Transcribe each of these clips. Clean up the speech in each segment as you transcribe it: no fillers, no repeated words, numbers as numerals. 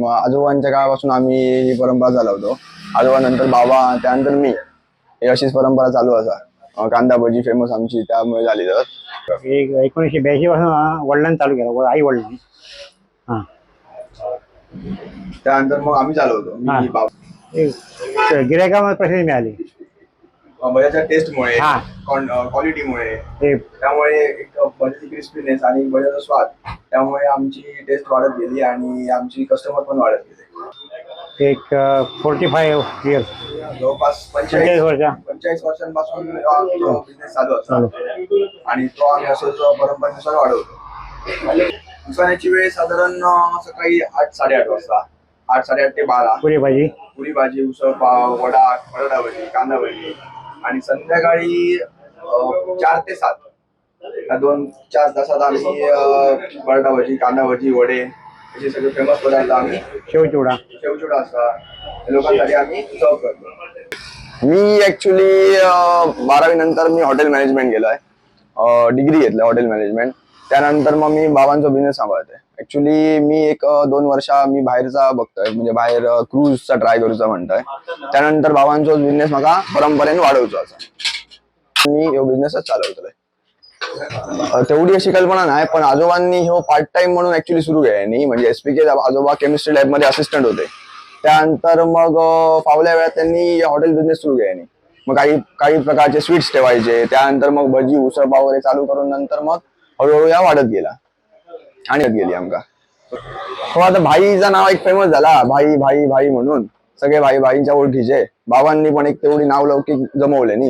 आजोबांच्या काळापासून आम्ही ही परंपरा चालवतो. आजोबानंतर बाबा, त्यानंतर मी, हे अशीच परंपरा चालू असा. कांदा भजी फेमस आमची त्यामुळे झाली. तर 1982 पासून वडिलांनी चालू केलं, आई वडिलांनी. हा, त्यानंतर मग आम्ही चालवतो. मी बाबा गिरायकामध्ये प्रसिद्धी मिळाली भज्याच्या टेस्टमुळे, हा. क्वालिटीमुळे, ते त्यामुळे एक भज्याची क्रिस्पीनेस आणि भज्याचा स्वाद, त्यामुळे आमची टेस्ट वाढत गेली आणि आमची कस्टमर पण वाढत गेले. एक 45 इयर्स, जवळपास 45 वर्ष 45 वर्षांपासून बिझनेस चालू असतो आणि तो आम्ही असंच परंपरेनुसार वाढवतो. दुकानाची वेळ साधारण सकाळी 8-8:30 वाजता, 8-8:30 ते 12. पुरी भाजी, उसळ पाव, वडा, बटाटा भजी, कांदा भजी, आणि संध्याकाळी 4 ते 7 या 2-4 तासात आम्ही बटाटा भजी, कांदा भजी, वडे असे सगळे फेमस पदार्थ आम्ही, शेवचिवडा असतात लोकांसाठी आम्ही सर्व करतो. मी ऍक्च्युली 12वी नंतर मी हॉटेल मॅनेजमेंट केलंय, डिग्री घेतलं हॉटेल मॅनेजमेंट. त्यानंतर मग मी बाबांचा बिझनेस सांभाळतोय. ऍक्च्युली मी 1-2 वर्ष मी बाहेरचा बघतोय, म्हणजे बाहेर क्रूजचा ट्राय करूचा म्हणतोय. त्यानंतर बाबांचा बिझनेस मला परंपरेने वाढवतो असा मी हा बिझनेसच चालवतोय. तेवढी अशी कल्पना नाही, पण आजोबांनी हो पार्ट टाइम म्हणून ऍक्च्युली सुरू केलं. म्हणजे SPK आजोबा केमिस्ट्री लॅब मध्ये असिस्टंट होते. त्यानंतर मग फावल्या वेळात त्यांनी हॉटेल बिझनेस सुरू केला. मग काही प्रकारचे स्वीट्स ठेवायचे. त्यानंतर मग भजी, उसळ पाव वगैरे चालू करून नंतर मग हळूहळू या वाढत गेला आणि गेली आमका. हो, आता भाईचं नाव एक फेमस झाला, भाई भाई भाई म्हणून सगळे भाई भाईंच्या ओळखीचे. बाबांनी पण एक तेवढी नावलौकिक जमवले नी,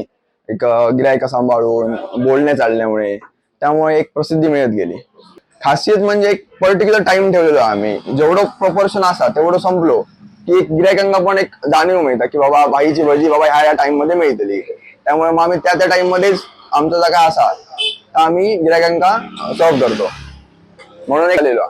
एक गिरायका सांभाळून बोलणे चालण्यामुळे, त्यामुळे एक प्रसिद्धी मिळत गेली. खासियत म्हणजे एक पर्टिक्युलर टाइम ठेवलेलो आम्ही, जेवढं प्रोपोर्शन असा तेवढं संपलो की एक गिरायकांना पण एक जाणीव मिळतं की बाबा भाईची भजी बाबा ह्या टाइम मध्ये मिळतली. त्यामुळे मग आम्ही त्या टाइम मध्येच आमचा जागा असा तर आम्ही गिरायकांना सर्व करतो म्हणून एक आलेलो.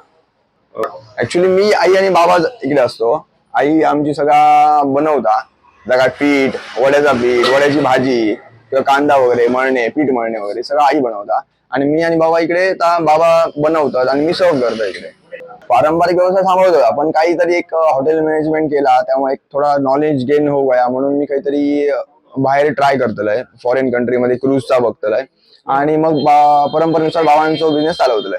ऍक्च्युली मी, आई आणि बाबा इकडे असतो. आई आमची सगळा बनवता, जगात पीठ, वड्याचा पीठ, वड्याची भाजी किंवा कांदा वगैरे मळणे, पीठ मळणे वगैरे सगळं आई बनवता, आणि मी आणि बाबा इकडे बाबा बनवतात आणि मी सर्व करतो इकडे. पारंपरिक व्यवसाय सांभाळतो आपण, काहीतरी एक हॉटेल मॅनेजमेंट केला त्यामुळे एक थोडा नॉलेज गेन हो गया म्हणून मी काहीतरी बाहेर ट्राय करतोय, फॉरेन कंट्रीमध्ये क्रूजचा बघतोय आणि मग परंपरेनुसार बाबांचा बिझनेस चालवतोय.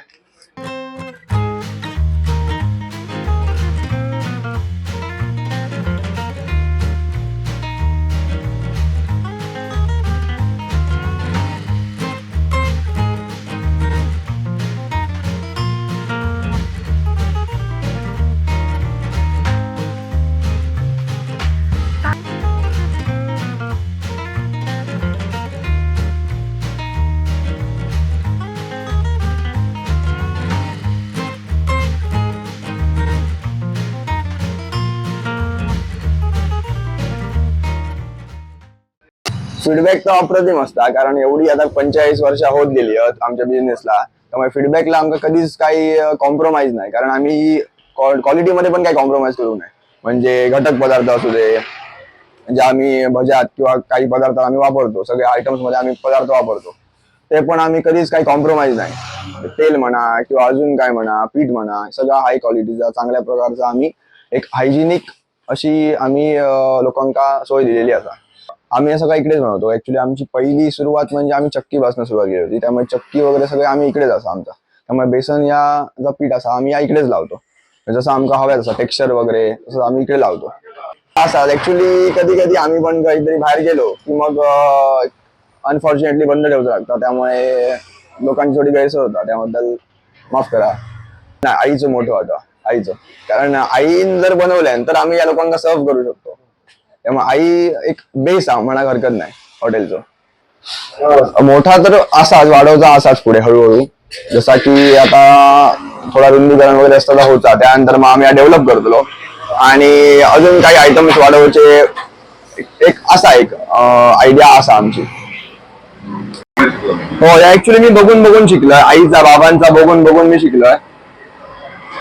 फीडबॅक तर अप्रतिम असता, कारण एवढी आता 45 वर्ष होत गेली आमच्या बिझनेसला, त्यामुळे फीडबॅकला आमका कधीच काही कॉम्प्रोमाइज नाही. कारण आम्ही क्वालिटीमध्ये पण काही कॉम्प्रोमाइज करू नये. म्हणजे घटक पदार्थ असू दे, म्हणजे आम्ही भज्यात किंवा काही पदार्थ आम्ही वापरतो, सगळे आयटम्स मध्ये आम्ही पदार्थ वापरतो, ते पण आम्ही कधीच काही कॉम्प्रोमाइज नाही. तेल म्हणा किंवा अजून काय म्हणा, पीठ म्हणा, सगळा हाय क्वालिटीचा चांगल्या प्रकारचा आम्ही एक हायजिनिक अशी आम्ही लोकांना सोय दिलेली असा. आम्ही हे सगळं इकडेच बनवतो. ऍक्च्युली आमची पहिली सुरुवात म्हणजे आम्ही चक्कीपासून सुरुवात केली होती, त्यामुळे चक्की वगैरे सगळे आम्ही इकडेच असा आमचा. त्यामुळे बेसन या पीठ असा आम्ही या इकडेच लावतो, जसं आमका हव्या तसं टेक्स्चर वगैरे तसं आम्ही इकडे लावतो. असा ऍक्च्युली कधी कधी आम्ही पण काहीतरी बाहेर गेलो की मग अनफॉर्च्युनेटली बंद ठेवतो लागतं, त्यामुळे लोकांची थोडी गैरसोय होता, त्याबद्दल माफ करा. नाही, आईचं मोठं होतं, आईचं, कारण आईन जर बनवल्यान तर आम्ही या लोकांना सर्व करू शकतो. त्यामुळे आई एक बेस आहे म्हणा, हरकत नाही हॉटेलचं. मोठा तर असाच वाढवचा असाच पुढे हळूहळू, जसा की आता थोडा रुंदीकरण वगैरे असता होता, त्यानंतर मग आम्ही डेव्हलप करतो आणि अजून काही आयटम्स वाढवायचे एक असा एक आयडिया असा आमची. हो, ऍक्च्युली मी बघून बघून शिकलोय, आईचा बाबांचा बघून बघून मी शिकलोय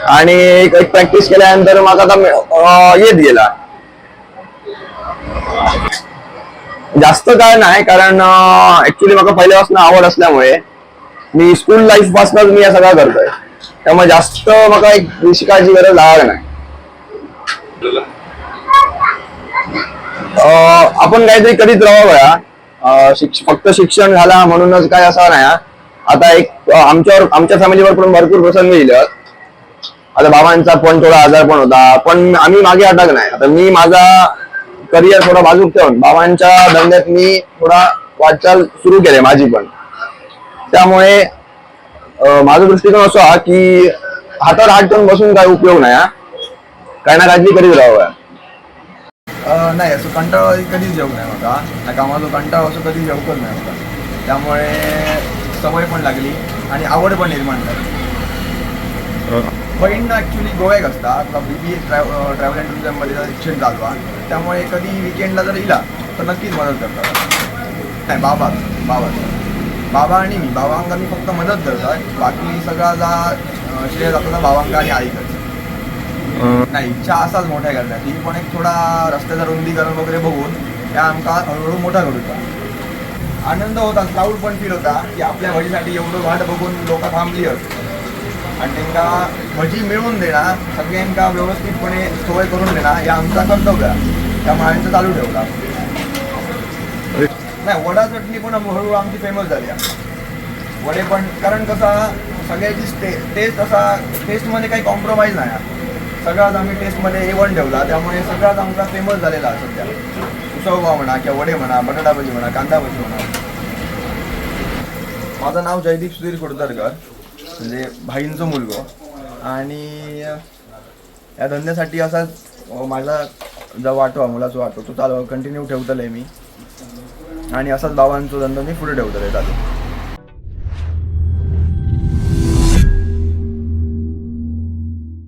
आणि एक प्रॅक्टिस केल्यानंतर मग आता येत गेला. जास्त काय नाही, कारण ऍक्च्युली मला पहिल्यापासून आवड असल्यामुळे मी स्कूल लाईफ पासूनच मी या सगळं करतोय, त्यामुळे जास्त मला एक काळजी गरज लागणार नाही. आपण काहीतरी करीत राहावं फक्त शिक्षण झाला म्हणूनच काय असं नाही हा. आता एक आमच्या फॅमिलीवर पण भरपूर प्रसंग येईल. आता बाबांचा पण थोडा आजार पण होता, पण आम्ही मागे अटक नाही. आता मी माझा करिअर थोडा बाजूक ठेवून बाबांच्या धंद्यात मी थोडा वाटचाल सुरू केली माझी पण. त्यामुळे माझा दृष्टिकोन असा हा की हातावर हात ठेवून बसून काय उपयोग नाही हा. काही ना काहीतरी करीत राहावं. नाही असं कंटाळा कधीच येऊ नाही होता. त्या कामाचा कंटाळा असं कधीच येऊकच नाही होता. त्यामुळे सवय पण लागली आणि आवड पण निर्माण झाली. बहीण ॲक्च्युली गोव्याक असता, आपला BBA ट्रॅव्हल अँड टुरिझममध्ये शिक्षण चालू आहे. त्यामुळे कधी विकेंडला जर इला तर नक्कीच मदत करतात. नाही बाबा आणि मी बाबांका मी फक्त मदत करतात. बाकी सगळा जा श्रेय जातो ना बाबांका आणि आईकडे. नाही इच्छा असाच मोठ्या करण्याची, पण एक थोडा रस्त्याचा रुंदीकरण वगैरे बघून त्या आमका हळूहळू मोठा करूचा. आनंद होता, प्राऊड पण फील होता की आपल्या भजीसाठी एवढं वाट बघून लोक थांबली होती आणि त्यांना भजी मिळवून देणार, सगळ्यांका व्यवस्थितपणे सोय करून देणार हे आमचा कर्तव्य. त्या माणसं चालू ठेवला. नाही वडा चटणी पण हळूहळू आमची फेमस झाली आहे. वडे पण कारण कसा सगळ्याची टेस्ट असा टेस्टमध्ये काही कॉम्प्रोमाइज नाही. सगळ्याच आम्ही टेस्टमध्ये A1 ठेवला. त्यामुळे सगळ्याच आमचा फेमस झालेला आहे सध्या. उसळपाव म्हणा किंवा वडे म्हणा, बटाटा भजी म्हणा, कांदा भजी म्हणा. माझं नाव जयदीप सुधीर कुडतरकर, म्हणजे भाईंचं मुलगो. आणि या धंद्यासाठी असाच माझा जो वाटो मुलाचा वाटो तो चालू कंटिन्यू ठेवतले मी. आणि असाच बाबांचा धंदा मी पुढे ठेवतले चालू.